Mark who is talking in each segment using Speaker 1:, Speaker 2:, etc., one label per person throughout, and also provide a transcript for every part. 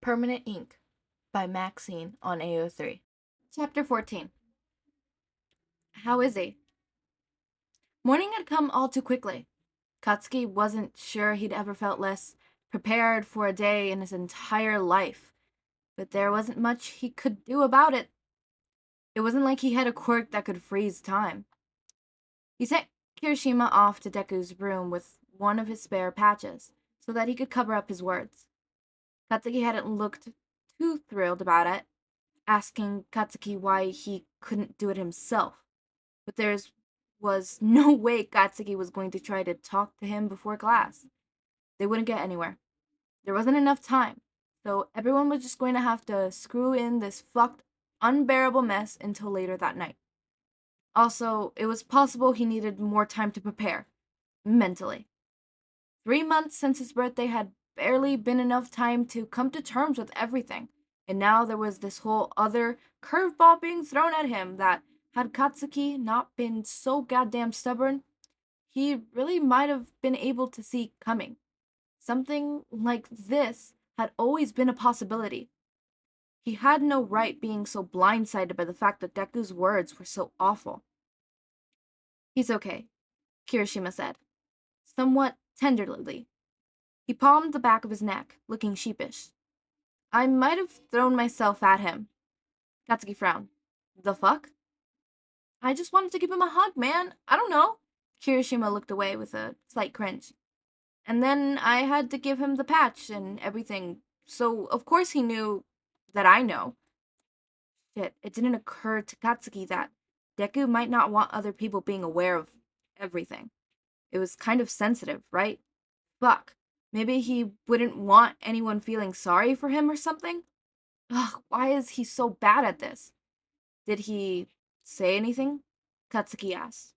Speaker 1: Permanent Ink by Maxine on AO3. Chapter 14. How is he? Morning had come all too quickly. Katsuki wasn't sure he'd ever felt less prepared for a day in his entire life, but there wasn't much he could do about it. It wasn't like he had a quirk that could freeze time. He sent Kirishima off to Deku's room with one of his spare patches, so that he could cover up his words. Katsuki hadn't looked too thrilled about it, asking Katsuki why he couldn't do it himself. But there was no way Katsuki was going to try to talk to him before class. They wouldn't get anywhere. There wasn't enough time, so everyone was just going to have to screw in this fucked, unbearable mess until later that night. Also, it was possible he needed more time to prepare, mentally. 3 months since his birthday had barely been enough time to come to terms with everything, and now there was this whole other curveball being thrown at him that, had Katsuki not been so goddamn stubborn, he really might have been able to see coming. Something like this had always been a possibility. He had no right being so blindsided by the fact that Deku's words were so awful. He's okay, Kirishima said, somewhat tenderly. He palmed the back of his neck, looking sheepish. I might have thrown myself at him. Katsuki frowned. The fuck? I just wanted to give him a hug, man. I don't know. Kirishima looked away with a slight cringe. And then I had to give him the patch and everything, so of course he knew that I know. Shit, it didn't occur to Katsuki that Deku might not want other people being aware of everything. It was kind of sensitive, right? Fuck. Maybe he wouldn't want anyone feeling sorry for him or something? Ugh, why is he so bad at this? Did he say anything? Katsuki asked.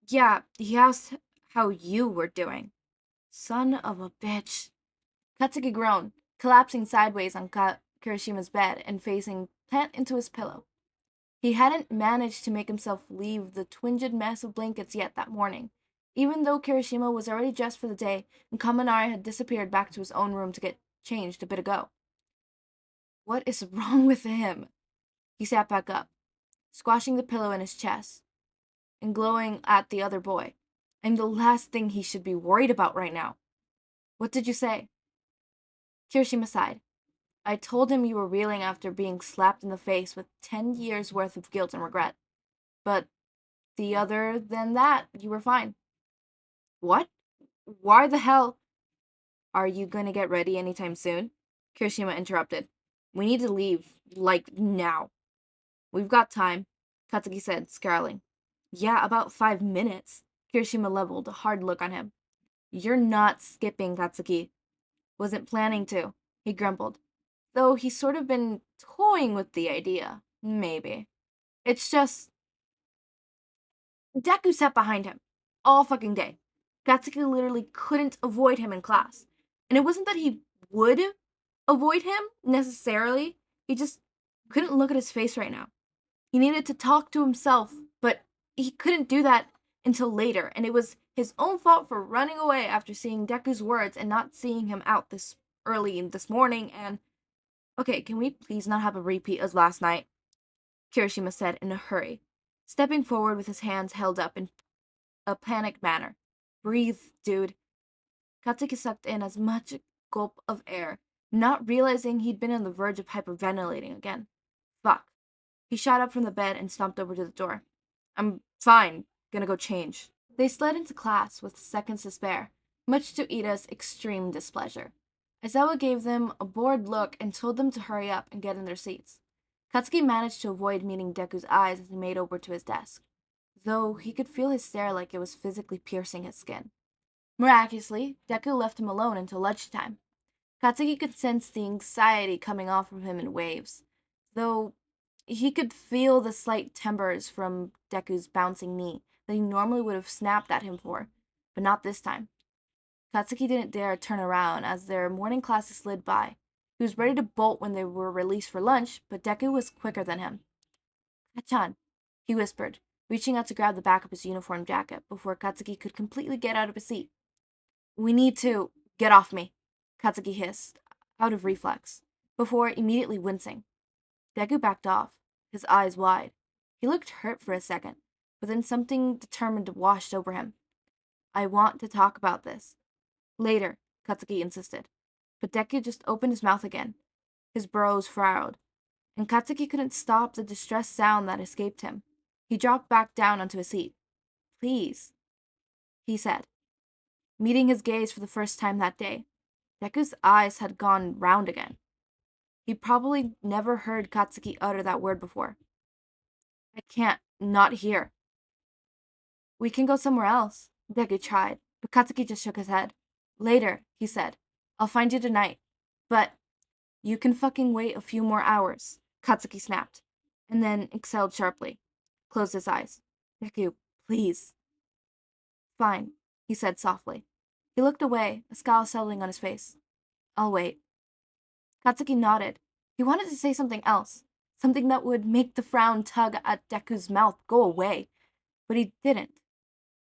Speaker 1: Yeah, he asked how you were doing. Son of a bitch. Katsuki groaned, collapsing sideways on Kirishima's bed and facing plant into his pillow. He hadn't managed to make himself leave the twinged mess of blankets yet that morning, even though Kirishima was already dressed for the day and Kaminari had disappeared back to his own room to get changed a bit ago. What is wrong with him? He sat back up, squashing the pillow in his chest and glowing at the other boy. I'm the last thing he should be worried about right now. What did you say? Kirishima sighed. I told him you were reeling after being slapped in the face with 10 years' worth of guilt and regret. But the other than that, you were fine. What? Why the hell? Are you going to get ready anytime soon? Kirishima interrupted. We need to leave, like, now. We've got time, Katsuki said, scowling. Yeah, about 5 minutes. Kirishima leveled a hard look on him. You're not skipping, Katsuki. Wasn't planning to, he grumbled. Though he's sort of been toying with the idea. Maybe. It's just... Deku sat behind him. All fucking day. Katsuki literally couldn't avoid him in class. And it wasn't that he would avoid him, necessarily. He just couldn't look at his face right now. He needed to talk to himself, but he couldn't do that until later, and it was his own fault for running away after seeing Deku's words and not seeing him out this early this morning, and... Okay, can we please not have a repeat as last night? Kirishima said in a hurry, stepping forward with his hands held up in a panicked manner. Breathe, dude. Katsuki sucked in as much gulp of air, not realizing he'd been on the verge of hyperventilating again. Fuck. He shot up from the bed and stomped over to the door. I'm fine. Gonna go change. They slid into class with seconds to spare, much to Ida's extreme displeasure. Aizawa gave them a bored look and told them to hurry up and get in their seats. Katsuki managed to avoid meeting Deku's eyes as he made over to his desk, though he could feel his stare like it was physically piercing his skin. Miraculously, Deku left him alone until lunchtime. Katsuki could sense the anxiety coming off of him in waves, though he could feel the slight timbers from Deku's bouncing knee that he normally would have snapped at him for, but not this time. Katsuki didn't dare turn around as their morning classes slid by. He was ready to bolt when they were released for lunch, but Deku was quicker than him. Kachan, he whispered, reaching out to grab the back of his uniform jacket before Katsuki could completely get out of his seat. We need to... Get off me, Katsuki hissed, out of reflex. before immediately wincing. Deku backed off, his eyes wide. He looked hurt for a second, but then something determined washed over him. I want to talk about this. Later, Katsuki insisted. But Deku just opened his mouth again. His brows furrowed, and Katsuki couldn't stop the distressed sound that escaped him. He dropped back down onto his seat. Please, he said, meeting his gaze for the first time that day. Deku's eyes had gone round again. He probably never heard Katsuki utter that word before. I can't, not here. We can go somewhere else, Deku tried, but Katsuki just shook his head. Later, he said. I'll find you tonight. But you can fucking wait a few more hours, Katsuki snapped, and then exhaled sharply, closed his eyes. Deku, please. Fine, he said softly. He looked away, a scowl settling on his face. I'll wait. Katsuki nodded. He wanted to say something else, something that would make the frown tug at Deku's mouth go away, but he didn't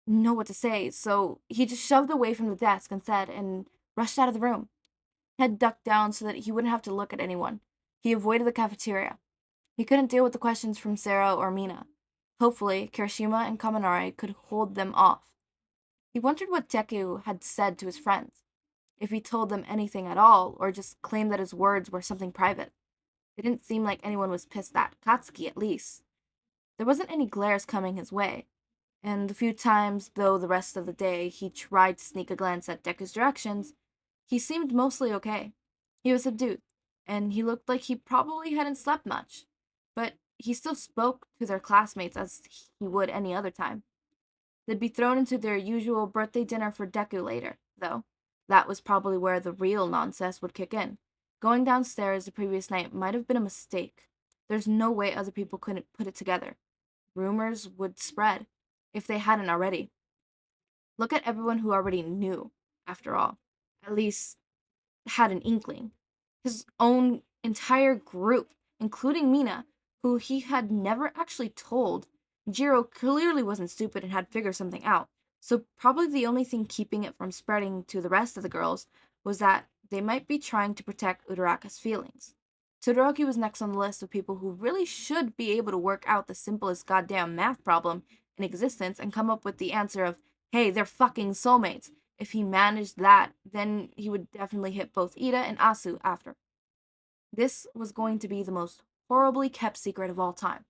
Speaker 1: know what to say, so he just shoved away from the desk instead and rushed out of the room, head ducked down so that he wouldn't have to look at anyone. He avoided the cafeteria. He couldn't deal with the questions from Sarah or Mina. Hopefully, Kirishima and Kaminari could hold them off. He wondered what Deku had said to his friends, if he told them anything at all, or just claimed that his words were something private. It didn't seem like anyone was pissed at Katsuki, at least. There wasn't any glares coming his way, and the few times, though the rest of the day, he tried to sneak a glance at Deku's directions, he seemed mostly okay. He was subdued, and he looked like he probably hadn't slept much, but he still spoke to their classmates as he would any other time. They'd be thrown into their usual birthday dinner for Deku later, though. That was probably where the real nonsense would kick in. Going downstairs the previous night might have been a mistake. There's no way other people couldn't put it together. Rumors would spread, if they hadn't already. Look at everyone who already knew, after all. At least had an inkling. His own entire group, including Mina, who he had never actually told. Jiro clearly wasn't stupid and had figured something out, so probably the only thing keeping it from spreading to the rest of the girls was that they might be trying to protect Uraraka's feelings. Todoroki was next on the list of people who really should be able to work out the simplest goddamn math problem in existence and come up with the answer of, hey, they're fucking soulmates. If he managed that, then he would definitely hit both Ida and Asu after. This was going to be the most horribly kept secret of all time.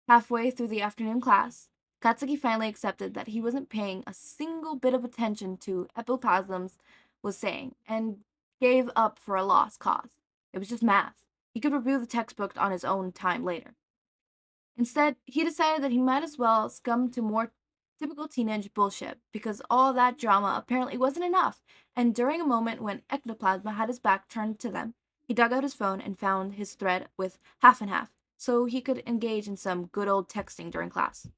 Speaker 1: Halfway through the afternoon class, Katsuki finally accepted that he wasn't paying a single bit of attention to Epiplasm's was saying, and gave up for a lost cause. It was just math. He could review the textbook on his own time later. Instead, he decided that he might as well scum to more typical teenage bullshit, because all that drama apparently wasn't enough, and during a moment when Ectoplasma had his back turned to them, he dug out his phone and found his thread with half and half, so he could engage in some good old texting during class.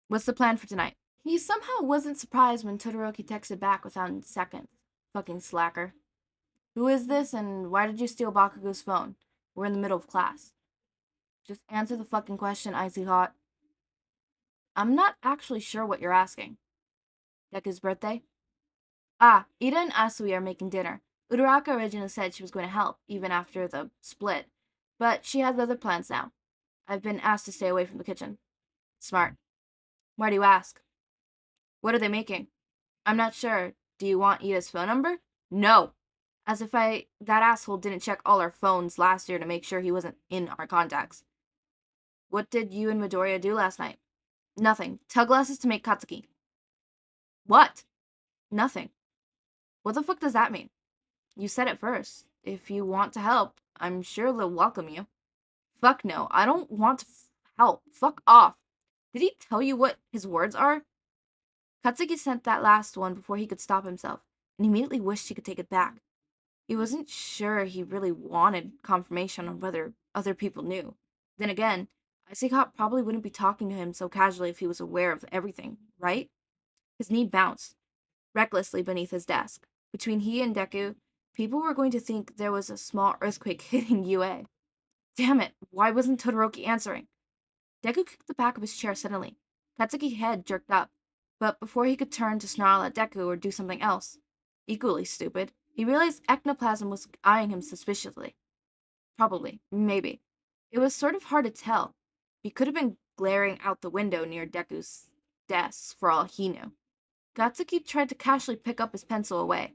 Speaker 1: What's the plan for tonight? He somehow wasn't surprised when Todoroki texted back within seconds. Fucking slacker. Who is this, and why did you steal Bakugo's phone? We're in the middle of class. Just answer the fucking question, Icy Hot. I'm not actually sure what you're asking. Deku's birthday? Ah, Ida and Asui are making dinner. Uraraka originally said she was going to help, even after the split, but she has other plans now. I've been asked to stay away from the kitchen. Smart. Why do you ask? What are they making? I'm not sure. Do you want Ida's phone number? No. As if that asshole didn't check all our phones last year to make sure he wasn't in our contacts. What did you and Midoriya do last night? Nothing. Tell glasses to make Katsuki. What? Nothing. What the fuck does that mean? You said it first. If you want to help, I'm sure they'll welcome you. Fuck no. I don't want to help. Fuck off. Did he tell you what his words are? Katsuki sent that last one before he could stop himself, and immediately wished he could take it back. He wasn't sure he really wanted confirmation on whether other people knew. Then again, Icy Hot probably wouldn't be talking to him so casually if he was aware of everything, right? His knee bounced recklessly beneath his desk. Between he and Deku, people were going to think there was a small earthquake hitting UA. Damn it, why wasn't Todoroki answering? Deku kicked the back of his chair suddenly. Katsuki's head jerked up, but before he could turn to snarl at Deku or do something else, equally stupid, He realized ectoplasm was eyeing him suspiciously. Probably. Maybe. It was sort of hard to tell. He could have been glaring out the window near Deku's desk, for all he knew. Katsuki tried to casually pick up his pencil away,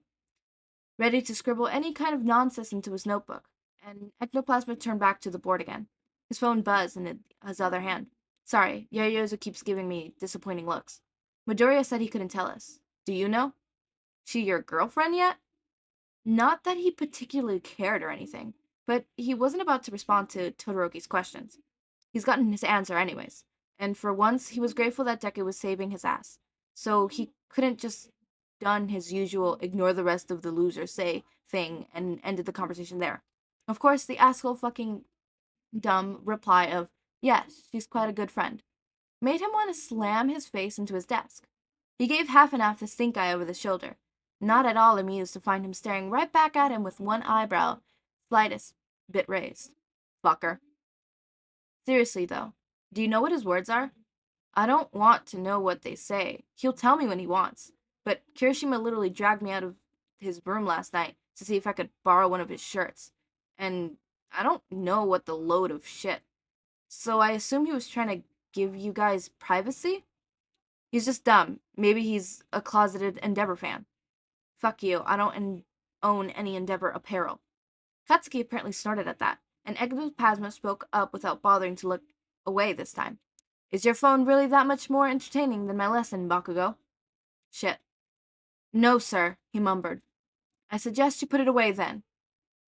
Speaker 1: ready to scribble any kind of nonsense into his notebook, and ectoplasm turned back to the board again. His phone buzzed in his other hand. Sorry, Yayozo keeps giving me disappointing looks. Midoriya said he couldn't tell us. Do you know? She your girlfriend yet? Not that he particularly cared or anything, but he wasn't about to respond to Todoroki's questions. He's gotten his answer anyways, and for once he was grateful that Deku was saving his ass, so he couldn't just done his usual ignore the rest of the losers say thing and ended the conversation there. Of course, the asshole fucking dumb reply of, yes, she's quite a good friend, made him want to slam his face into his desk. He gave half and half the stink eye over the shoulder, not at all amused to find him staring right back at him with one eyebrow slightest bit raised. Fucker. Seriously, though, do you know what his words are? I don't want to know what they say. He'll tell me when he wants. But Kirishima literally dragged me out of his room last night to see if I could borrow one of his shirts. And I don't know what the load of shit. So I assume he was trying to give you guys privacy? He's just dumb. Maybe he's a closeted Endeavor fan. Fuck you, I don't own any Endeavor apparel. Katsuki apparently snorted at that, and Ectoplasma spoke up without bothering to look away this time. Is your phone really that much more entertaining than my lesson, Bakugo? Shit. No, sir, he mumbled. I suggest you put it away then.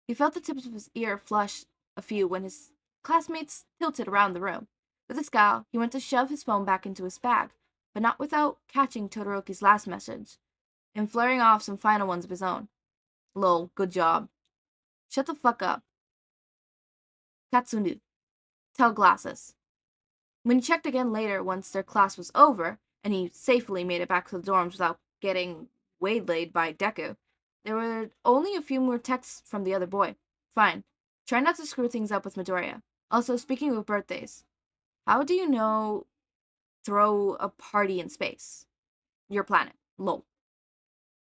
Speaker 1: He felt the tips of his ear flush a few when his classmates tilted around the room. With a scowl, he went to shove his phone back into his bag, but not without catching Todoroki's last message, and flaring off some final ones of his own. Lol, good job. Shut the fuck up. Katsunu. Tell glasses. When he checked again later once their class was over, and he safely made it back to the dorms without getting waylaid by Deku, there were only a few more texts from the other boy. Fine. Try not to screw things up with Midoriya. Also, speaking of birthdays, how do you know throw a party in space? Your planet. Lol.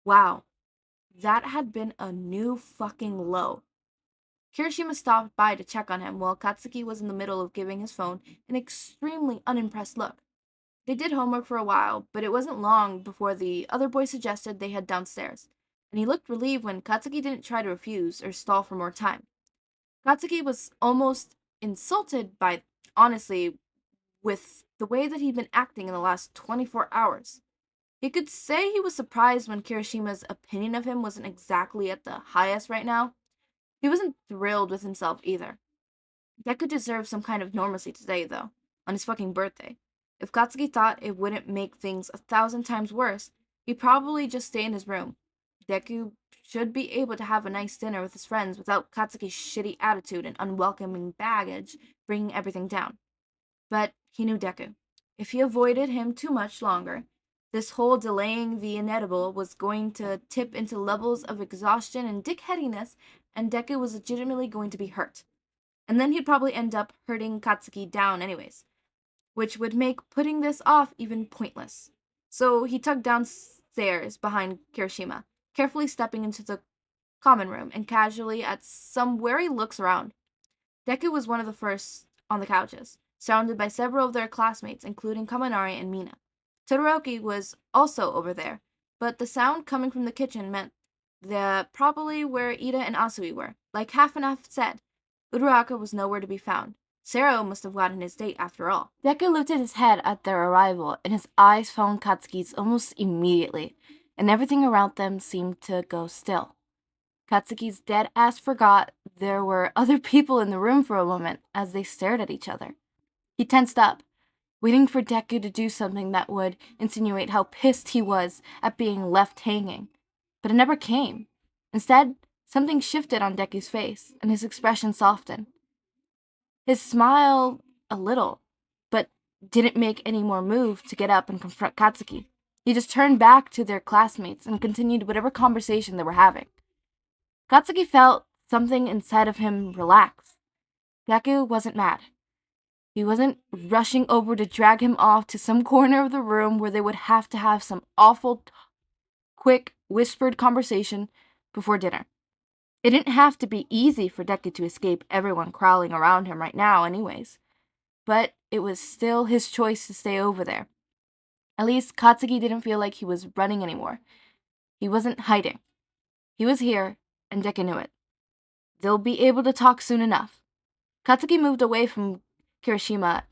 Speaker 1: Wow. That had been a new fucking low. Kirishima stopped by to check on him while Katsuki was in the middle of giving his phone an extremely unimpressed look. They did homework for a while, but it wasn't long before the other boy suggested they head downstairs, and he looked relieved when Katsuki didn't try to refuse or stall for more time. Katsuki was almost insulted by, honestly, with the way that he'd been acting in the last 24 hours. He could say he was surprised when Kirishima's opinion of him wasn't exactly at the highest right now. He wasn't thrilled with himself either. Deku deserved some kind of normalcy today, though, on his fucking birthday. If Katsuki thought it wouldn't make things 1,000 times worse, he'd probably just stay in his room. Deku should be able to have a nice dinner with his friends without Katsuki's shitty attitude and unwelcoming baggage bringing everything down. But he knew Deku. If he avoided him too much longer, this whole delaying the inevitable was going to tip into levels of exhaustion and dickheadiness, and Deku was legitimately going to be hurt. And then he'd probably end up hurting Katsuki down anyways, which would make putting this off even pointless. So he tugged downstairs behind Kirishima, carefully stepping into the common room and casually at some wary looks around. Deku was one of the first on the couches, surrounded by several of their classmates, including Kaminari and Mina. Todoroki was also over there, but the sound coming from the kitchen meant that probably where Ida and Asui were. Like half and half said, Uraraka was nowhere to be found. Sero must have gotten his date after all. Deku lifted his head at their arrival, and his eyes fell on Katsuki's almost immediately, and everything around them seemed to go still. Katsuki's dead ass forgot there were other people in the room for a moment as they stared at each other. He tensed up, waiting for Deku to do something that would insinuate how pissed he was at being left hanging. But it never came. Instead, something shifted on Deku's face, and his expression softened. His smile a little, but didn't make any more move to get up and confront Katsuki. He just turned back to their classmates and continued whatever conversation they were having. Katsuki felt something inside of him relax. Deku wasn't mad. He wasn't rushing over to drag him off to some corner of the room where they would have to have some awful, quick, whispered conversation before dinner. It didn't have to be easy for Deku to escape everyone crawling around him right now anyways, but it was still his choice to stay over there. At least Katsuki didn't feel like he was running anymore. He wasn't hiding. He was here, and Deku knew it. They'll be able to talk soon enough. Katsuki moved away from Kirishima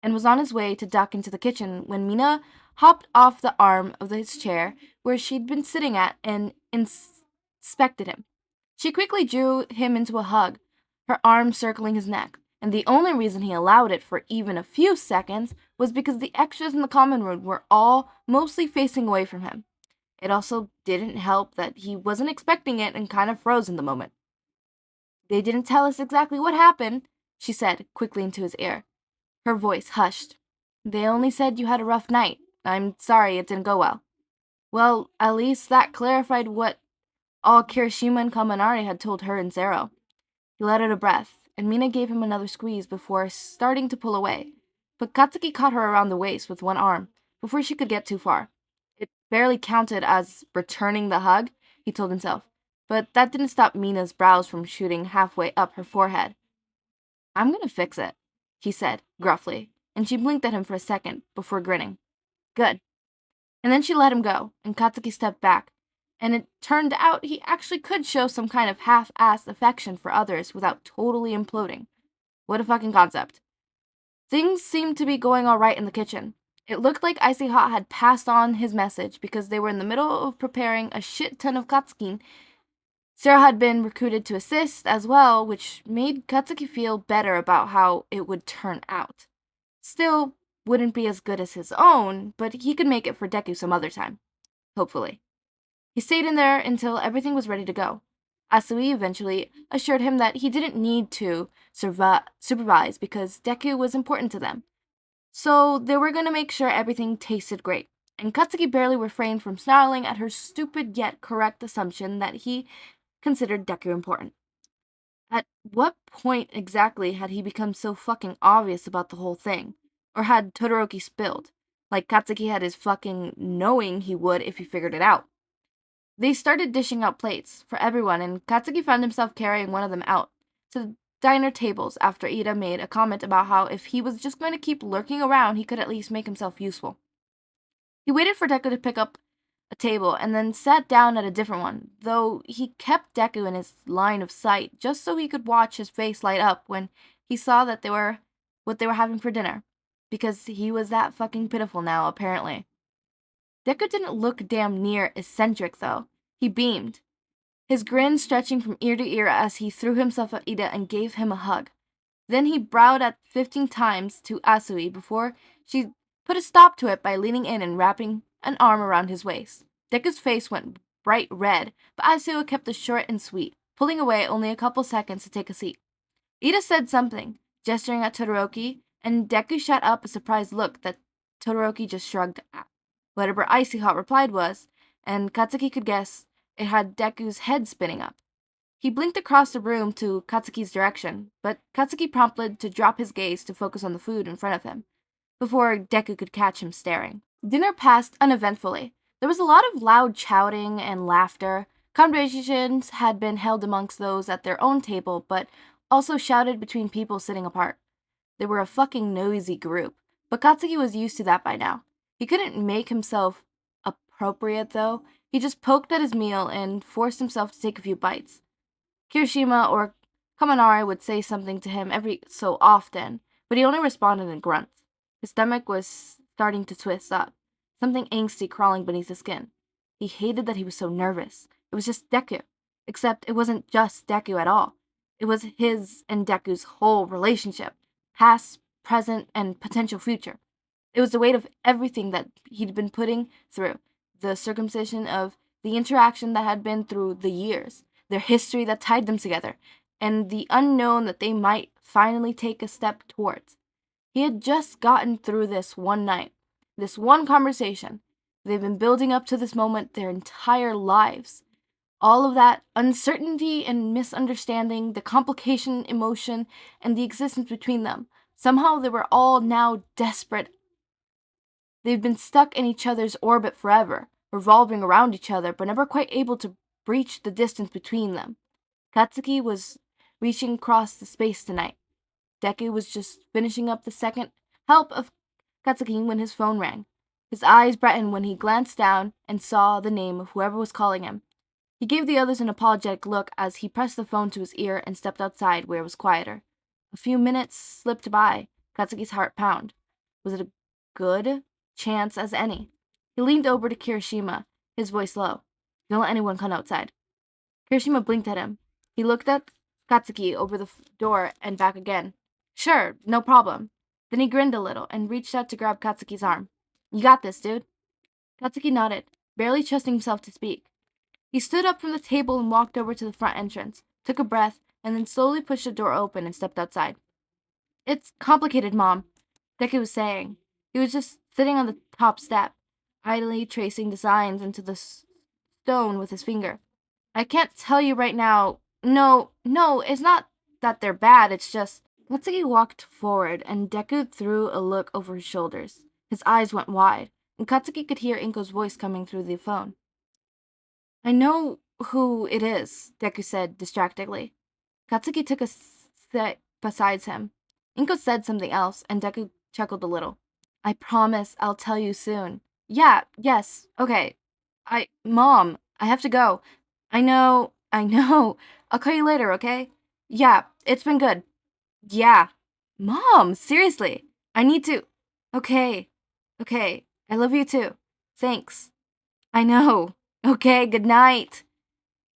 Speaker 1: and was on his way to duck into the kitchen when Mina hopped off the arm of his chair where she'd been sitting at and inspected him. She quickly drew him into a hug, her arm circling his neck, and the only reason he allowed it for even a few seconds was because the extras in the common room were all mostly facing away from him. It also didn't help that he wasn't expecting it and kind of froze in the moment. "They didn't tell us exactly what happened," she said quickly into his ear. Her voice hushed. "They only said you had a rough night. I'm sorry it didn't go well." Well, at least that clarified what all Kirishima and Kaminari had told her and Zero. He let out a breath, and Mina gave him another squeeze before starting to pull away. But Katsuki caught her around the waist with one arm before she could get too far. It barely counted as returning the hug, he told himself, but that didn't stop Mina's brows from shooting halfway up her forehead. "I'm gonna fix it," he said, gruffly, and she blinked at him for a second before grinning. "Good." And then she let him go, and Katsuki stepped back, and it turned out he actually could show some kind of half-assed affection for others without totally imploding. What a fucking concept. Things seemed to be going all right in the kitchen. It looked like Icy Hot had passed on his message because they were in the middle of preparing a shit ton of katsuki. Sarah had been recruited to assist as well, which made Katsuki feel better about how it would turn out. Still, wouldn't be as good as his own, but he could make it for Deku some other time. Hopefully. He stayed in there until everything was ready to go. Asui eventually assured him that he didn't need to supervise because Deku was important to them. So they were going to make sure everything tasted great. And Katsuki barely refrained from snarling at her stupid yet correct assumption that he considered Deku important. At what point exactly had he become so fucking obvious about the whole thing? Or had Todoroki spilled? Like Katsuki had his fucking knowing he would if he figured it out. They started dishing out plates for everyone, and Katsuki found himself carrying one of them out to the diner tables after Ida made a comment about how if he was just going to keep lurking around, he could at least make himself useful. He waited for Deku to pick up a table and then sat down at a different one, though he kept Deku in his line of sight just so he could watch his face light up when he saw that what they were having for dinner, because he was that fucking pitiful now, apparently. Deku didn't look damn near eccentric, though. He beamed, his grin stretching from ear to ear as he threw himself at Ida and gave him a hug. Then he bowed at 15 times to Asui before she put a stop to it by leaning in and wrapping an arm around his waist. Deku's face went bright red, but Asui kept it short and sweet, pulling away only a couple seconds to take a seat. Ida said something, gesturing at Todoroki, and Deku shot up a surprised look that Todoroki just shrugged at. Whatever Icy Hot replied was, and Katsuki could guess, it had Deku's head spinning up. He blinked across the room to Katsuki's direction, but Katsuki prompted to drop his gaze to focus on the food in front of him, before Deku could catch him staring. Dinner passed uneventfully. There was a lot of loud shouting and laughter. Conversations had been held amongst those at their own table, but also shouted between people sitting apart. They were a fucking noisy group, but Katsuki was used to that by now. He couldn't make himself appropriate, though. He just poked at his meal and forced himself to take a few bites. Kirishima or Kaminari would say something to him every so often, but he only responded in grunts. His stomach was starting to twist up, something angsty crawling beneath his skin. He hated that he was so nervous. It was just Deku. Except it wasn't just Deku at all. It was his and Deku's whole relationship, past, present, and potential future. It was the weight of everything that he'd been putting through, the circumcision of the interaction that had been through the years, their history that tied them together, and the unknown that they might finally take a step towards. He had just gotten through this one night, this one conversation. They've been building up to this moment their entire lives. All of that uncertainty and misunderstanding, the complication, emotion, and the existence between them. Somehow they were all now desperate. They've been stuck in each other's orbit forever, revolving around each other, but never quite able to breach the distance between them. Katsuki was reaching across the space tonight. Deku was just finishing up the second help of Katsuki when his phone rang. His eyes brightened when he glanced down and saw the name of whoever was calling him. He gave the others an apologetic look as he pressed the phone to his ear and stepped outside where it was quieter. A few minutes slipped by. Katsuki's heart pounded. Was it a good chance as any? He leaned over to Kirishima, his voice low. Don't let anyone come outside. Kirishima blinked at him. He looked at Katsuki over the door and back again. Sure, no problem. Then he grinned a little and reached out to grab Katsuki's arm. You got this, dude. Katsuki nodded, barely trusting himself to speak. He stood up from the table and walked over to the front entrance, took a breath, and then slowly pushed the door open and stepped outside. It's complicated, Mom, Deku was saying. He was just sitting on the top step, idly tracing designs into the stone with his finger. I can't tell you right now. No, it's not that they're bad, it's just... Katsuki walked forward, and Deku threw a look over his shoulders. His eyes went wide, and Katsuki could hear Inko's voice coming through the phone. I know who it is, Deku said distractedly. Katsuki took a step beside him. Inko said something else, and Deku chuckled a little. I promise I'll tell you soon. Yeah, yes, okay. Mom, I have to go. I know. I'll call you later, okay? Yeah, it's been good. Yeah. Mom, seriously. I need to. Okay. I love you too. Thanks. I know. Okay, good night.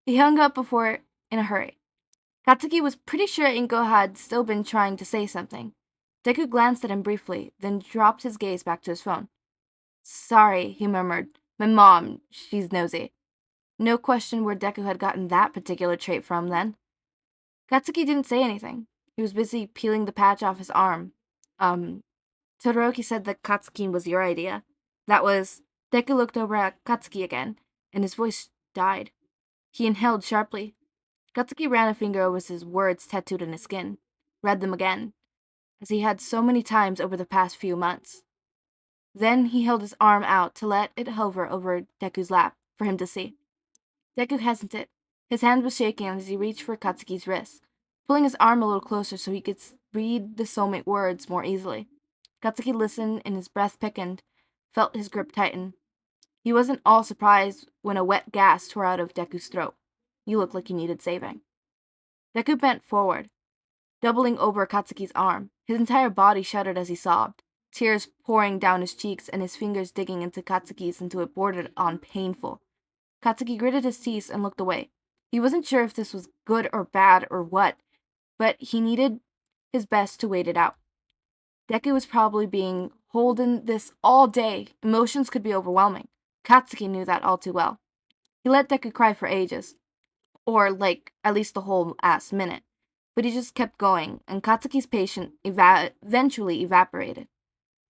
Speaker 1: He hung up in a hurry. Katsuki was pretty sure Inko had still been trying to say something. Deku glanced at him briefly, then dropped his gaze back to his phone. Sorry, he murmured. My mom, she's nosy. No question where Deku had gotten that particular trait from, then. Katsuki didn't say anything. He was busy peeling the patch off his arm. Todoroki said that Katsuki was your idea. That was... Deku looked over at Katsuki again, and his voice died. He inhaled sharply. Katsuki ran a finger over his words tattooed on his skin, read them again, as he had so many times over the past few months. Then he held his arm out to let it hover over Deku's lap for him to see. Deku hesitated. His hand was shaking as he reached for Katsuki's wrist, pulling his arm a little closer so he could read the soulmate words more easily. Katsuki listened and his breath quickened, felt his grip tighten. He wasn't all surprised when a wet gasp tore out of Deku's throat. You looked like you needed saving. Deku bent forward, doubling over Katsuki's arm. His entire body shuddered as he sobbed, tears pouring down his cheeks and his fingers digging into Katsuki's until it bordered on painful. Katsuki gritted his teeth and looked away. He wasn't sure if this was good or bad or what, but he needed his best to wait it out. Deku was probably being holding this all day. Emotions could be overwhelming. Katsuki knew that all too well. He let Deku cry for ages, or at least the whole ass minute. But he just kept going, and Katsuki's patience eventually evaporated.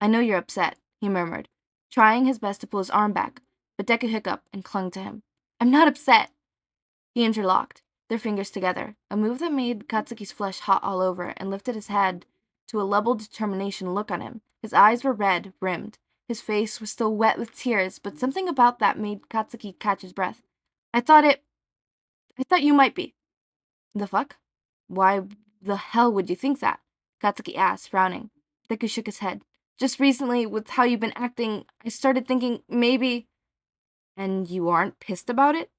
Speaker 1: I know you're upset, he murmured, trying his best to pull his arm back, but Deku hiccuped and clung to him. I'm not upset. He interlocked, their fingers together, a move that made Katsuki's flesh hot all over, and lifted his head to a level determination look on him. His eyes were red, rimmed. His face was still wet with tears, but something about that made Katsuki catch his breath. I thought you might be. The fuck? Why the hell would you think that? Katsuki asked, frowning. Deku shook his head. Just recently, with how you've been acting, I started thinking maybe... And you aren't pissed about it?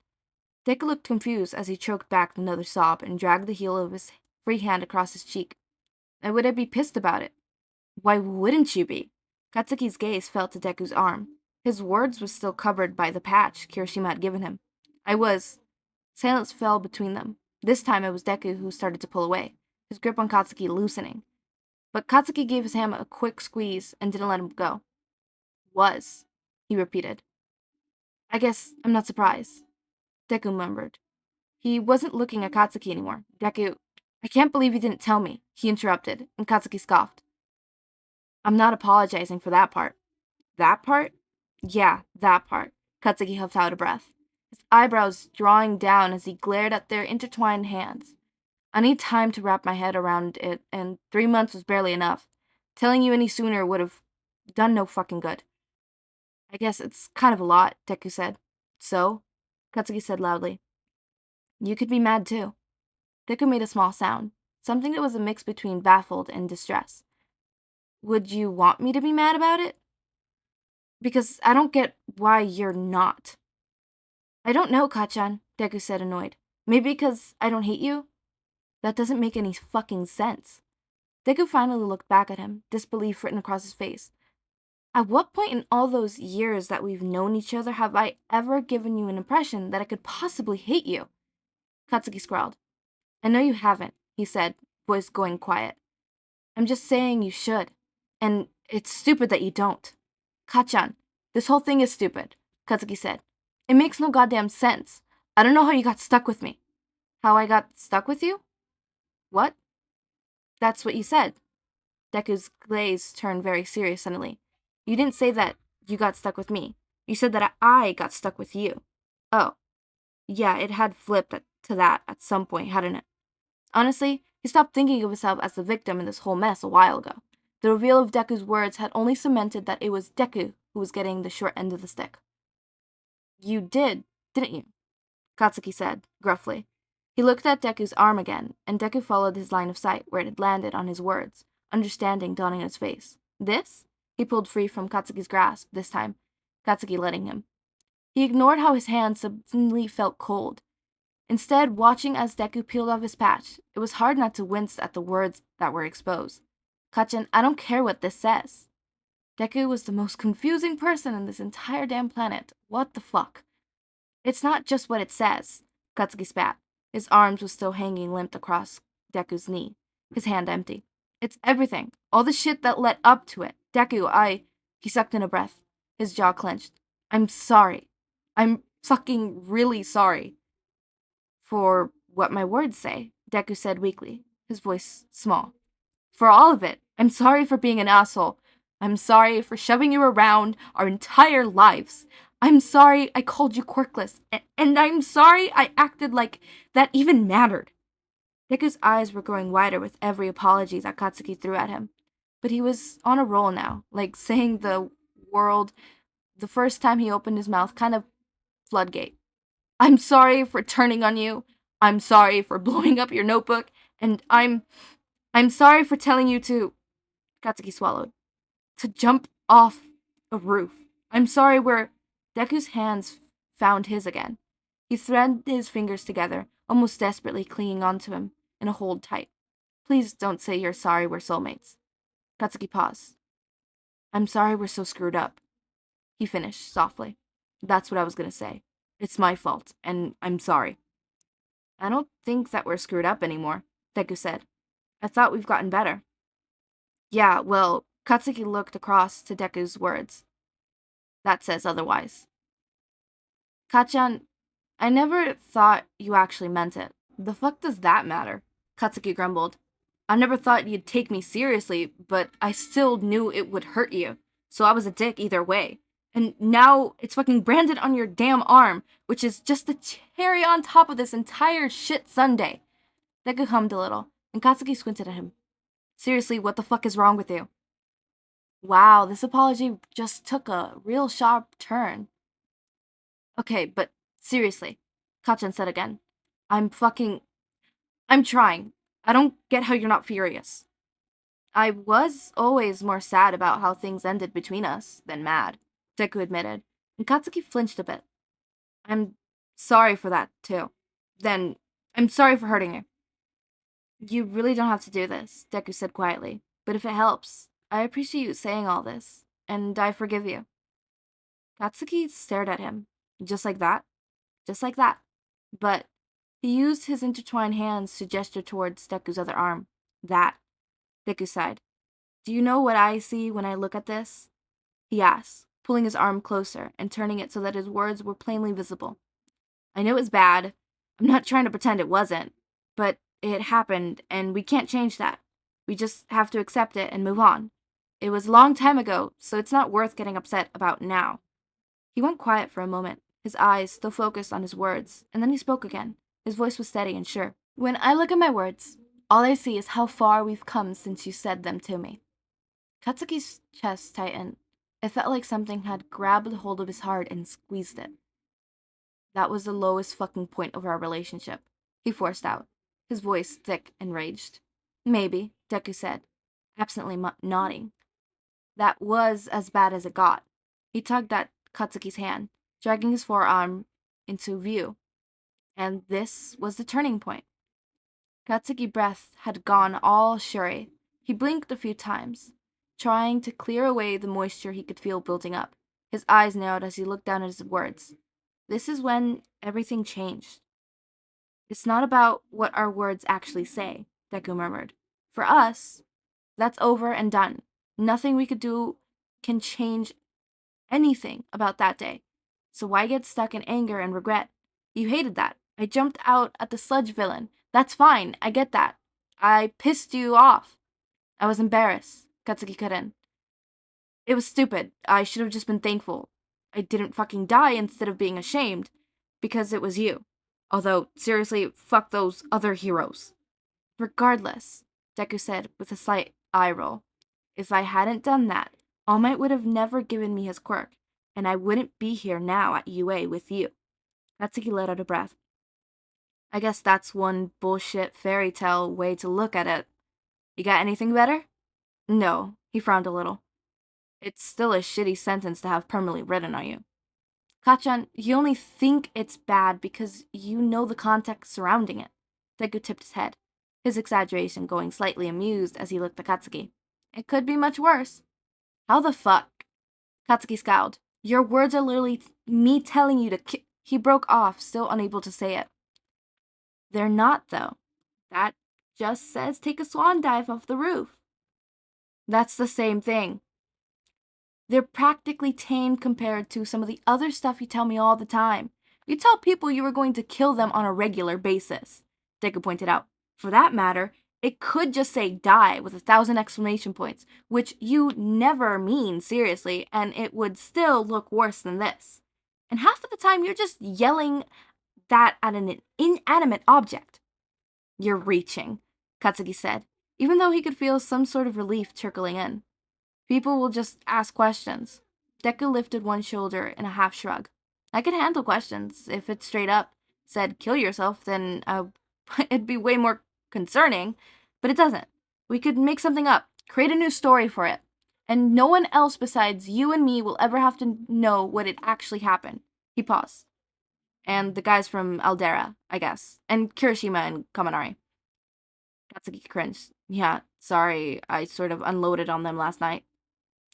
Speaker 1: Deku looked confused as he choked back another sob and dragged the heel of his free hand across his cheek. Why would I be pissed about it? Why wouldn't you be? Katsuki's gaze fell to Deku's arm. His words were still covered by the patch Kirishima had given him. I was... Silence fell between them. This time it was Deku who started to pull away, his grip on Katsuki loosening. But Katsuki gave his hand a quick squeeze and didn't let him go. Was, he repeated. I guess I'm not surprised, Deku murmured. He wasn't looking at Katsuki anymore. Deku, I can't believe you didn't tell me, he interrupted, and Katsuki scoffed. I'm not apologizing for that part. That part? Yeah, that part. Katsuki huffed out a breath, his eyebrows drawing down as he glared at their intertwined hands. I need time to wrap my head around it, and 3 months was barely enough. Telling you any sooner would have done no fucking good. I guess it's kind of a lot, Deku said. So? Katsuki said loudly. You could be mad too. Deku made a small sound, something that was a mix between baffled and distress. Would you want me to be mad about it? Because I don't get why you're not. I don't know, Kachan, Deku said, annoyed. Maybe because I don't hate you? That doesn't make any fucking sense. Deku finally looked back at him, disbelief written across his face. At what point in all those years that we've known each other have I ever given you an impression that I could possibly hate you? Katsuki scrawled. I know you haven't, he said, voice going quiet. I'm just saying you should. And it's stupid that you don't. Kachan, this whole thing is stupid, Katsuki said. It makes no goddamn sense. I don't know how you got stuck with me. How I got stuck with you? What? That's what you said. Deku's gaze turned very serious suddenly. You didn't say that you got stuck with me. You said that I got stuck with you. Oh. Yeah, it had flipped to that at some point, hadn't it? Honestly, he stopped thinking of himself as the victim in this whole mess a while ago. The reveal of Deku's words had only cemented that it was Deku who was getting the short end of the stick. You did, didn't you? Katsuki said, gruffly. He looked at Deku's arm again, and Deku followed his line of sight where it had landed on his words, understanding dawning on his face. This? He pulled free from Katsuki's grasp, this time, Katsuki letting him. He ignored how his hand suddenly felt cold. Instead, watching as Deku peeled off his patch, it was hard not to wince at the words that were exposed. Kachan, I don't care what this says. Deku was the most confusing person on this entire damn planet. What the fuck? It's not just what it says, Katsuki spat. His arms were still hanging limp across Deku's knee, his hand empty. It's everything. All the shit that led up to it. Deku, He sucked in a breath. His jaw clenched. I'm sorry. I'm fucking really sorry. For what my words say, Deku said weakly, his voice small. For all of it. I'm sorry for being an asshole. I'm sorry for shoving you around our entire lives. I'm sorry I called you quirkless. And I'm sorry I acted like that even mattered. Deku's eyes were growing wider with every apology that Katsuki threw at him. But he was on a roll now, like saying the world the first time he opened his mouth, kind of floodgate. I'm sorry for turning on you. I'm sorry for blowing up your notebook. And I'm sorry for telling you to... Katsuki swallowed. To jump off a roof. I'm sorry where... Deku's hands found his again. He threaded his fingers together, almost desperately clinging onto him in a hold tight. Please don't say you're sorry we're soulmates. Katsuki paused. I'm sorry we're so screwed up. He finished, softly. That's what I was gonna say. It's my fault, and I'm sorry. I don't think that we're screwed up anymore, Deku said. I thought we've gotten better. Yeah, well, Katsuki looked across to Deku's words. That says otherwise. Kachan, I never thought you actually meant it. The fuck does that matter? Katsuki grumbled. I never thought you'd take me seriously, but I still knew it would hurt you. So I was a dick either way. And now it's fucking branded on your damn arm, which is just the cherry on top of this entire shit sundae. Deku hummed a little, and Katsuki squinted at him. Seriously, what the fuck is wrong with you? Wow, this apology just took a real sharp turn. Okay, but seriously, Kachan said again. I'm trying. I don't get how you're not furious. I was always more sad about how things ended between us than mad, Deku admitted, and Katsuki flinched a bit. I'm sorry for that, too. Then, I'm sorry for hurting you. You really don't have to do this, Deku said quietly, but if it helps, I appreciate you saying all this, and I forgive you. Katsuki stared at him. Just like that? Just like that. But he used his intertwined hands to gesture towards Deku's other arm. That. Deku sighed. Do you know what I see when I look at this? He asked, pulling his arm closer and turning it so that his words were plainly visible. I know it's bad. I'm not trying to pretend it wasn't. But it happened, and we can't change that. We just have to accept it and move on. It was a long time ago, so it's not worth getting upset about now. He went quiet for a moment, his eyes still focused on his words, and then he spoke again. His voice was steady and sure. When I look at my words, all I see is how far we've come since you said them to me. Katsuki's chest tightened. It felt like something had grabbed hold of his heart and squeezed it. That was the lowest fucking point of our relationship, he forced out, his voice thick and enraged. Maybe, Deku said, absently nodding. That was as bad as it got. He tugged at Katsuki's hand, dragging his forearm into view. And this was the turning point. Katsuki's breath had gone all shuri. He blinked a few times, trying to clear away the moisture he could feel building up. His eyes narrowed as he looked down at his words. This is when everything changed. It's not about what our words actually say, Deku murmured. For us, that's over and done. Nothing we could do can change anything about that day. So why get stuck in anger and regret? You hated that. I jumped out at the sludge villain. That's fine. I get that. I pissed you off. I was embarrassed. Katsuki cut in. It was stupid. I should have just been thankful. I didn't fucking die instead of being ashamed. Because it was you. Although, seriously, fuck those other heroes. Regardless, Deku said with a slight eye roll. If I hadn't done that, All Might would have never given me his quirk, and I wouldn't be here now at UA with you. Natsuki let out a breath. I guess that's one bullshit fairy tale way to look at it. You got anything better? No, he frowned a little. It's still a shitty sentence to have permanently written on you. Kachan, you only think it's bad because you know the context surrounding it. Deku tipped his head, his exaggeration going slightly amused as he looked at Katsuki. It could be much worse. How the fuck? Katsuki scowled. Your words are literally me telling you to He broke off, still unable to say it. They're not, though. That just says take a swan dive off the roof. That's the same thing. They're practically tame compared to some of the other stuff you tell me all the time. You tell people you were going to kill them on a regular basis, Deku pointed out. For that matter, it could just say die with 1,000 exclamation points, which you never mean seriously, and it would still look worse than this. And half of the time you're just yelling that at an inanimate object. You're reaching, Katsuki said, even though he could feel some sort of relief trickling in. People will just ask questions. Deku lifted one shoulder in a half shrug. I can handle questions. If it straight up said kill yourself, then it'd be way more concerning. But it doesn't. We could make something up, create a new story for it. And no one else besides you and me will ever have to know what it actually happened. He paused. And the guys from Aldera, I guess. And Kirishima and Kaminari. Katsuki cringed. Yeah, sorry, I sort of unloaded on them last night.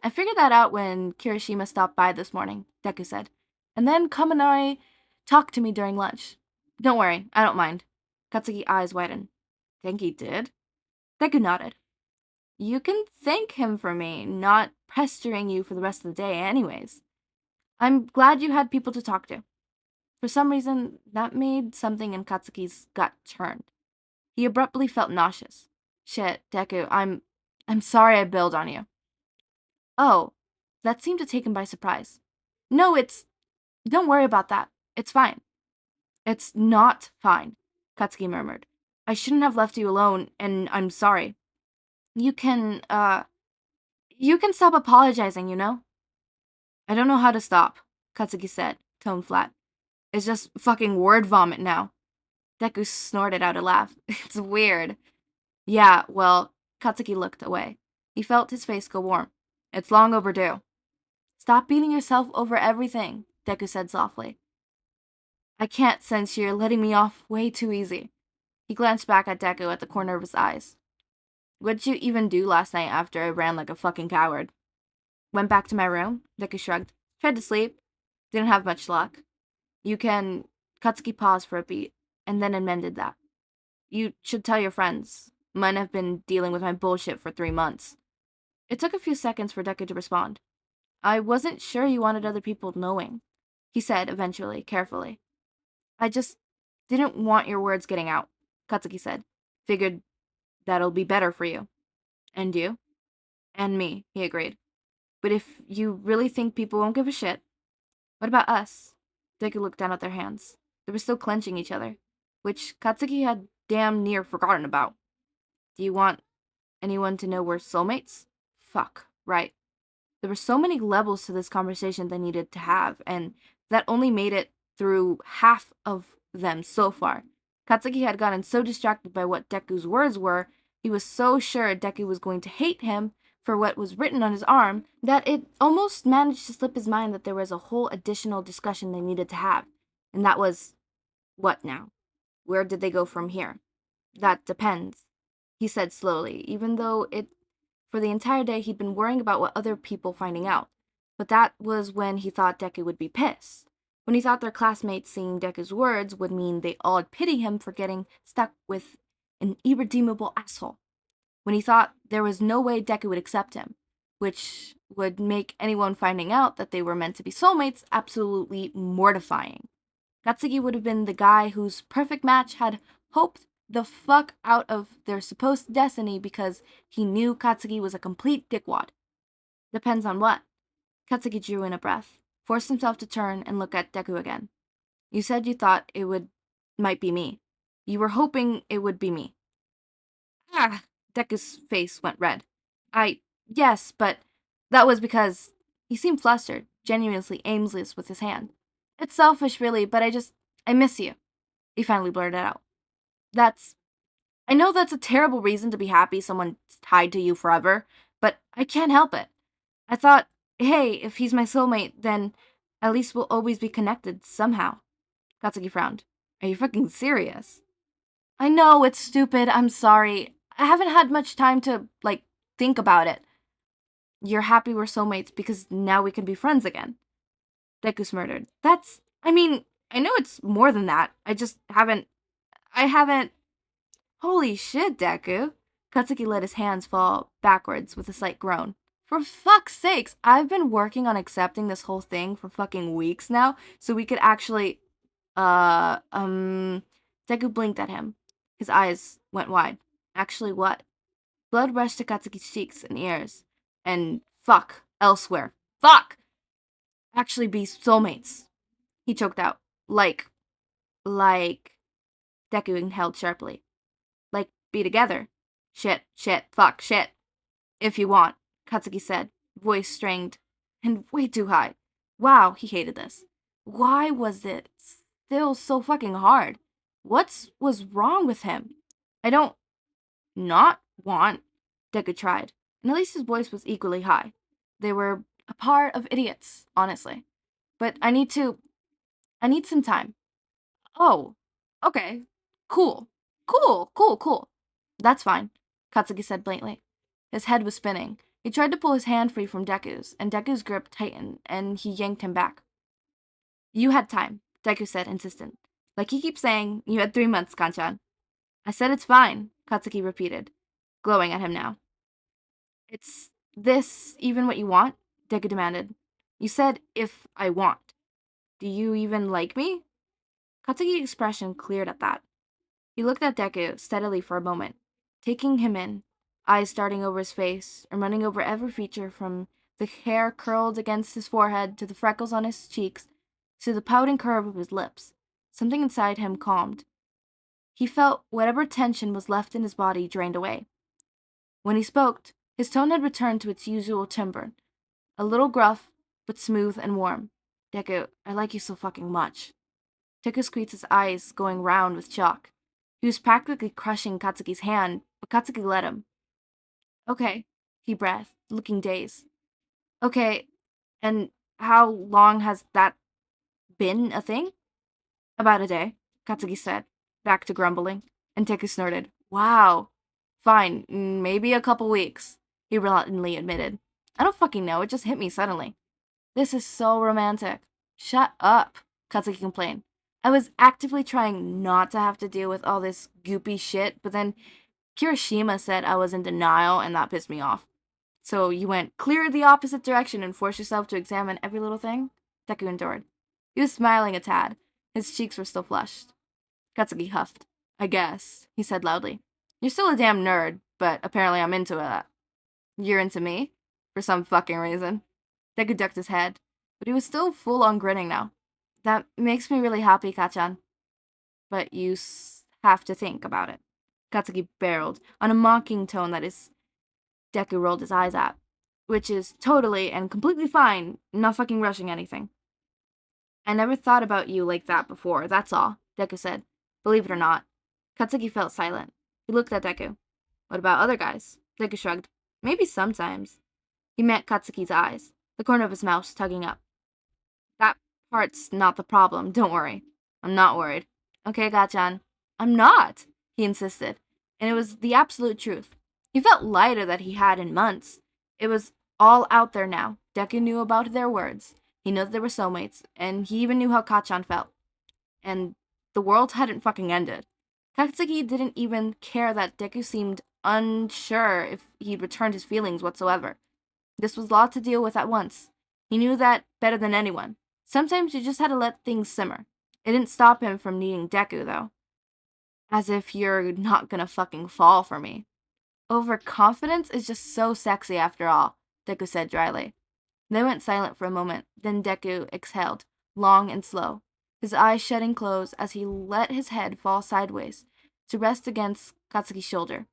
Speaker 1: I figured that out when Kirishima stopped by this morning, Deku said. And then Kaminari talked to me during lunch. Don't worry, I don't mind. Katsuki's eyes widened. Think he did? Deku nodded. You can thank him for me, not pestering you for the rest of the day anyways. I'm glad you had people to talk to. For some reason, that made something in Katsuki's gut turn. He abruptly felt nauseous. Shit, Deku, I'm sorry I bailed on you. Oh, that seemed to take him by surprise. No, don't worry about that. It's fine. It's not fine, Katsuki murmured. I shouldn't have left you alone, and I'm sorry. You can stop apologizing, you know? I don't know how to stop, Katsuki said, tone flat. It's just fucking word vomit now. Deku snorted out a laugh. It's weird. Yeah, well, Katsuki looked away. He felt his face go warm. It's long overdue. Stop beating yourself over everything, Deku said softly. I can't since you're letting me off way too easy. He glanced back at Deku at the corner of his eyes. What'd you even do last night after I ran like a fucking coward? Went back to my room, Deku shrugged. Tried to sleep. Didn't have much luck. Katsuki paused for a beat, and then amended that. You should tell your friends. Mine have been dealing with my bullshit for 3 months. It took a few seconds for Deku to respond. I wasn't sure you wanted other people knowing, he said eventually, carefully. I just didn't want your words getting out, Katsuki said. Figured that'll be better for you. And you? And me, he agreed. But if you really think people won't give a shit, what about us? Deku looked down at their hands. They were still clenching each other, which Katsuki had damn near forgotten about. Do you want anyone to know we're soulmates? Fuck, right. There were so many levels to this conversation they needed to have, and that only made it through half of them so far. Katsuki had gotten so distracted by what Deku's words were, he was so sure Deku was going to hate him for what was written on his arm, that it almost managed to slip his mind that there was a whole additional discussion they needed to have. And that was, what now? Where did they go from here? That depends, he said slowly, even though for the entire day he'd been worrying about what other people finding out. But that was when he thought Deku would be pissed. When he thought their classmates seeing Deku's words would mean they all'd pity him for getting stuck with an irredeemable asshole. When he thought there was no way Deku would accept him, which would make anyone finding out that they were meant to be soulmates absolutely mortifying. Katsuki would have been the guy whose perfect match had hoped the fuck out of their supposed destiny because he knew Katsuki was a complete dickwad. Depends on what? Katsuki drew in a breath, forced himself to turn and look at Deku again. You said you thought might be me. You were hoping it would be me. Ah! Deku's face went red. Yes, but that was because he seemed flustered, genuinely aimless with his hand. It's selfish, really, but I miss you, he finally blurted out. I know that's a terrible reason to be happy someone's tied to you forever, but I can't help it. I thought, hey, if he's my soulmate, then at least we'll always be connected somehow. Katsuki frowned. Are you fucking serious? I know, it's stupid, I'm sorry. I haven't had much time to, think about it. You're happy we're soulmates because now we can be friends again. Deku smirked. I know it's more than that. I haven't. Holy shit, Deku. Katsuki let his hands fall backwards with a slight groan. For fuck's sakes, I've been working on accepting this whole thing for fucking weeks now, so we could actually, Deku blinked at him. His eyes went wide. Actually what? Blood rushed to Katsuki's cheeks and ears. And elsewhere. Fuck! Actually be soulmates. He choked out. Like, Deku inhaled sharply. Like, be together. Shit, fuck, shit. If you want, Katsuki said, voice strained and way too high. Wow, he hated this. Why was it still so fucking hard? What was wrong with him? I don't not want, Deku tried, and at least his voice was equally high. They were a pair of idiots, honestly. But I need some time. Oh, okay. Cool. Cool. That's fine, Katsuki said blatantly. His head was spinning. He tried to pull his hand free from Deku's, and Deku's grip tightened, and he yanked him back. You had time, Deku said, insistent. Like he keeps saying, you had 3 months, Kanchan. I said it's fine, Katsuki repeated, glowing at him now. It's this even what you want? Deku demanded. You said, if I want. Do you even like me? Katsuki's expression cleared at that. He looked at Deku steadily for a moment, taking him in, eyes darting over his face and running over every feature from the hair curled against his forehead to the freckles on his cheeks to the pouting curve of his lips. Something inside him calmed. He felt whatever tension was left in his body drained away. When he spoke, his tone had returned to its usual timbre, a little gruff, but smooth and warm. Deku, I like you so fucking much. Deku squeezed his eyes, going round with shock. He was practically crushing Katsuki's hand, but Katsuki let him. Okay, he breathed, looking dazed. Okay, and how long has that been a thing? About a day, Katsuki said, back to grumbling, and Deku snorted. Wow. Fine, maybe a couple weeks, he reluctantly admitted. I don't fucking know, it just hit me suddenly. This is so romantic. Shut up, Katsuki complained. I was actively trying not to have to deal with all this goopy shit, but then Kirishima said I was in denial, and that pissed me off. So you went clear the opposite direction and forced yourself to examine every little thing? Deku endured. He was smiling a tad. His cheeks were still flushed. Katsuki huffed. I guess, he said loudly. You're still a damn nerd, but apparently I'm into that. You're into me? For some fucking reason. Deku ducked his head, but he was still full on grinning now. That makes me really happy, Kachan. But you have to think about it. Katsuki barreled, on a mocking tone that Deku rolled his eyes at. Which is totally and completely fine, not fucking rushing anything. I never thought about you like that before, that's all, Deku said. Believe it or not. Katsuki felt silent. He looked at Deku. What about other guys? Deku shrugged. Maybe sometimes. He met Katsuki's eyes, the corner of his mouth tugging up. That part's not the problem, don't worry. I'm not worried. Okay, Gachan. I'm not, he insisted, and it was the absolute truth. He felt lighter than he had in months. It was all out there now. Deku knew about their words. He knew that they were soulmates, and he even knew how Kachan felt. And the world hadn't fucking ended. Katsuki didn't even care that Deku seemed unsure if he'd returned his feelings whatsoever. This was a lot to deal with at once. He knew that better than anyone. Sometimes you just had to let things simmer. It didn't stop him from needing Deku, though. As if you're not gonna fucking fall for me. Overconfidence is just so sexy after all, Deku said dryly. They went silent for a moment, then Deku exhaled, long and slow, his eyes shutting close as he let his head fall sideways to rest against Katsuki's shoulder.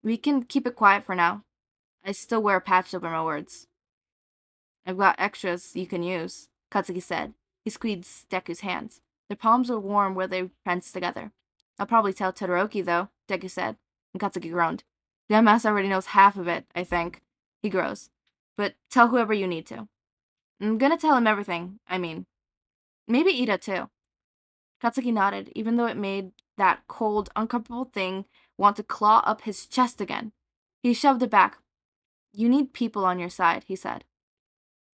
Speaker 1: We can keep it quiet for now. I still wear a patch over my words. I've got extras you can use, Katsuki said. He squeezed Deku's hands. Their palms were warm where they pressed together. I'll probably tell Todoroki, though, Deku said, and Katsuki groaned. The MS already knows half of it, I think. He grows. But tell whoever you need to. I'm gonna tell him everything, I mean. Maybe Ida, too. Katsuki nodded, even though it made that cold, uncomfortable thing want to claw up his chest again. He shoved it back. You need people on your side, he said.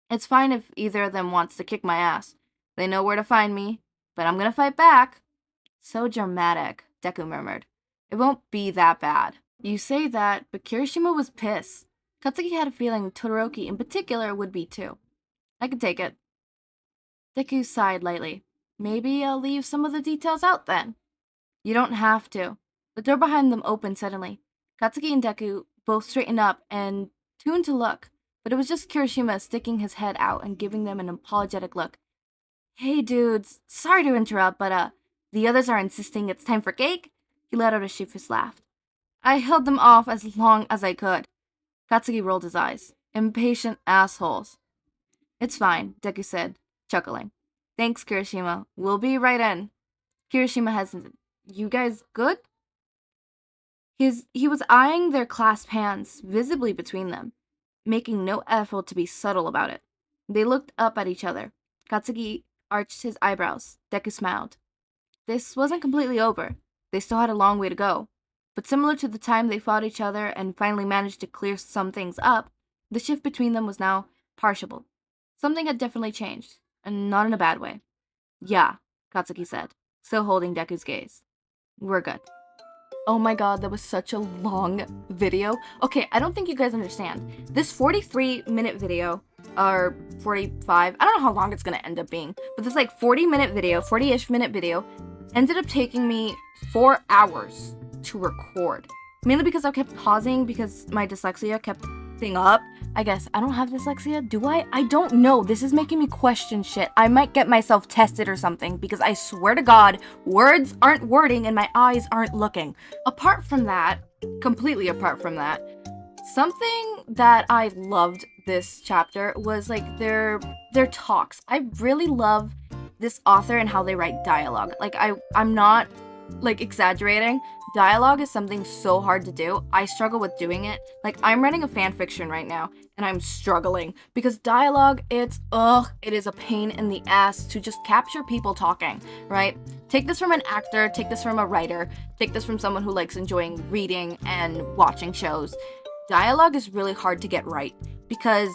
Speaker 1: It's fine if either of them wants to kick my ass. They know where to find me, but I'm gonna fight back. So dramatic, Deku murmured. It won't be that bad. You say that, but Kirishima was pissed. Katsuki had a feeling Todoroki in particular would be too. I could take it. Deku sighed lightly. Maybe I'll leave some of the details out then. You don't have to. The door behind them opened suddenly. Katsuki and Deku both straightened up and tuned to look, but it was just Kirishima sticking his head out and giving them an apologetic look. Hey dudes, sorry to interrupt, but the others are insisting it's time for cake? He let out a sheepish laugh. I held them off as long as I could. Katsuki rolled his eyes. Impatient assholes. It's fine, Deku said, chuckling. Thanks, Kirishima. We'll be right in. Kirishima hesitated. You guys good? He was eyeing their clasped hands, visibly between them, making no effort to be subtle about it. They looked up at each other. Katsuki arched his eyebrows. Deku smiled. This wasn't completely over. They still had a long way to go. But similar to the time they fought each other and finally managed to clear some things up, the shift between them was now partial. Something had definitely changed, and not in a bad way. Yeah, Katsuki said, still holding Deku's gaze. We're good. Oh my god, that was such a long video. Okay, I don't think you guys understand. This 43-minute video, or 45, I don't know how long it's gonna end up being, but this like 40-minute video, 40-ish minute video, ended up taking me 4 hours to record. Mainly because I kept pausing because my dyslexia kept thing up. I guess I don't have dyslexia. Do I? I don't know. This is making me question shit. I might get myself tested or something because I swear to God, words aren't wording and my eyes aren't looking. Apart from that, completely apart from that, something that I loved this chapter was like their talks. I really love this author and how they write dialogue. Like I'm not like exaggerating. Dialogue is something so hard to do. I struggle with doing it. Like, I'm writing a fan fiction right now, and I'm struggling. Because dialogue, it is a pain in the ass to just capture people talking, right? Take this from an actor, take this from a writer, take this from someone who likes enjoying reading and watching shows. Dialogue is really hard to get right, because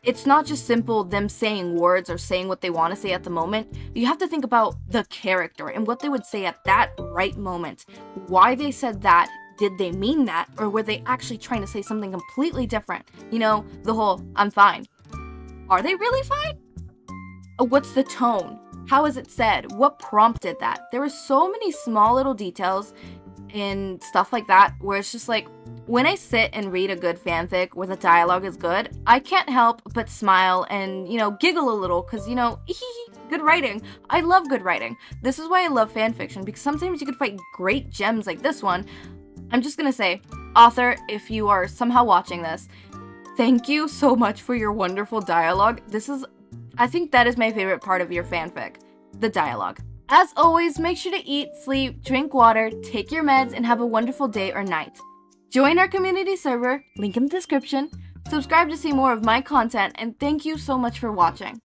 Speaker 1: it's not just simple them saying words or saying what they want to say at the moment. You have to think about the character and what they would say at that right moment. Why they said that. Did they mean that? Or were they actually trying to say something completely different? You know, the whole, I'm fine. Are they really fine? What's the tone? How is it said? What prompted that? There were so many small little details and stuff like that where it's just like, when I sit and read a good fanfic where the dialogue is good, I can't help but smile and, giggle a little because, good writing. I love good writing. This is why I love fanfiction, because sometimes you could find great gems like this one. I'm just gonna say, author, if you are somehow watching this, thank you so much for your wonderful dialogue. This is I think that is my favorite part of your fanfic, the dialogue. As always, make sure to eat, sleep, drink water, take your meds, and have a wonderful day or night. Join our community server, link in the description, subscribe to see more of my content, and thank you so much for watching.